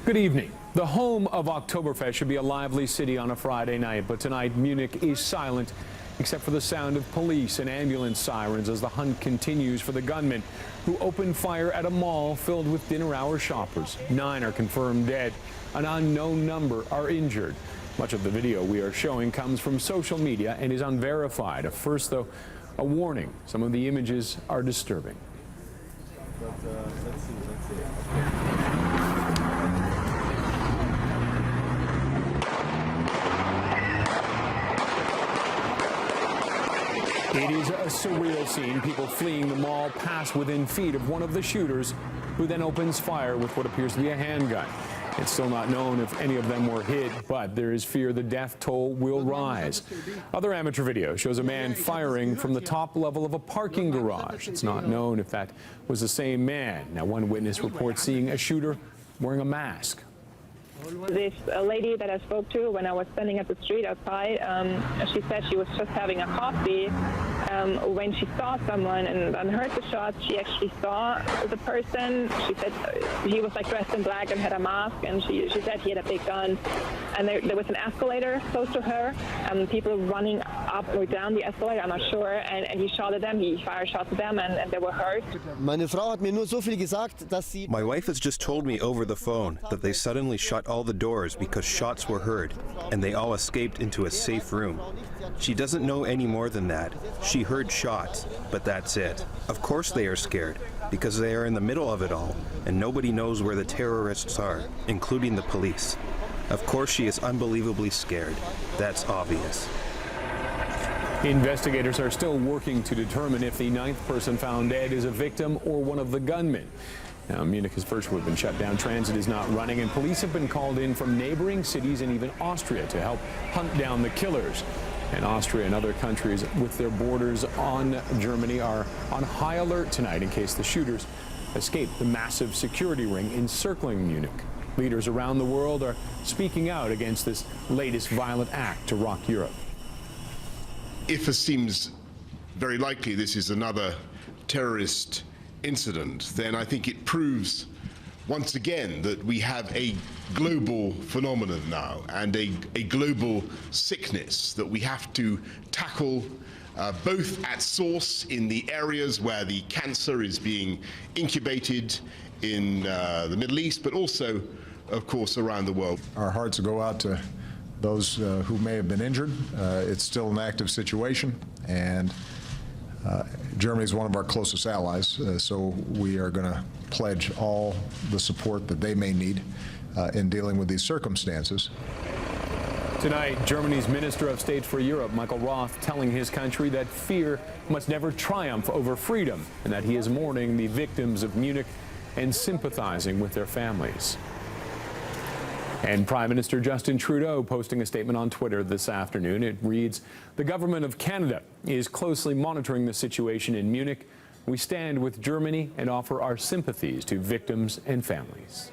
Good evening. The home of Oktoberfest should be a lively city on a Friday night, but tonight Munich is silent except for the sound of police and ambulance sirens as the hunt continues for the gunman who opened fire at a mall filled with dinner-hour shoppers. 9 are confirmed dead. An unknown number are injured. Much of the video we are showing comes from social media and is unverified. First, though, a warning. Some of the images are disturbing. Let's see. It is a surreal scene. People fleeing the mall pass within feet of one of the shooters, who then opens fire with what appears to be a handgun. It's still not known if any of them were hit, but there is fear the death toll will rise. Other amateur video shows a man firing from the top level of a parking garage. It's not known if that was the same man. Now, one witness reports seeing a shooter wearing a mask. This lady that I spoke to when I was standing at the street outside, she said she was just having a coffee when she saw someone and heard the shots. She actually saw the person. She said he was like dressed in black and had a mask, and she said he had a big gun. And there was an escalator close to her, and people running up or down the escalator, I'm not sure, and he shot at them. He fired shots at them, and they were hurt. My wife has just told me over the phone that they suddenly shut all the doors because shots were heard, and they all escaped into a safe room. She doesn't know any more than that. She heard shots, but that's it. Of course they are scared, because they are in the middle of it all, and nobody knows where the terrorists are, including the police. Of course she is unbelievably scared. That's obvious. Investigators are still working to determine if the 9th person found dead is a victim or one of the gunmen. Now, Munich has virtually been shut down. Transit is not running, and police have been called in from neighboring cities and even Austria to help hunt down the killers. And Austria and other countries with their borders on Germany are on high alert tonight in case the shooters escape the massive security ring encircling Munich. Leaders around the world are speaking out against this latest violent act to rock Europe. If it seems very likely this is another terrorist incident, then I think it proves once again that we have a global phenomenon now and a global sickness that we have to tackle both at source in the areas where the cancer is being incubated in the Middle East, but also, of course, around the world. Our hearts go out to those who may have been injured. It's still an active situation, and Germany is one of our closest allies, so we are going to pledge all the support that they may need in dealing with these circumstances. Tonight, Germany's Minister of State for Europe, Michael Roth, telling his country that fear must never triumph over freedom and that he is mourning the victims of Munich and sympathizing with their families. And Prime Minister Justin Trudeau posting a statement on Twitter this afternoon. It reads, "The government of Canada is closely monitoring the situation in Munich. We stand with Germany and offer our sympathies to victims and families."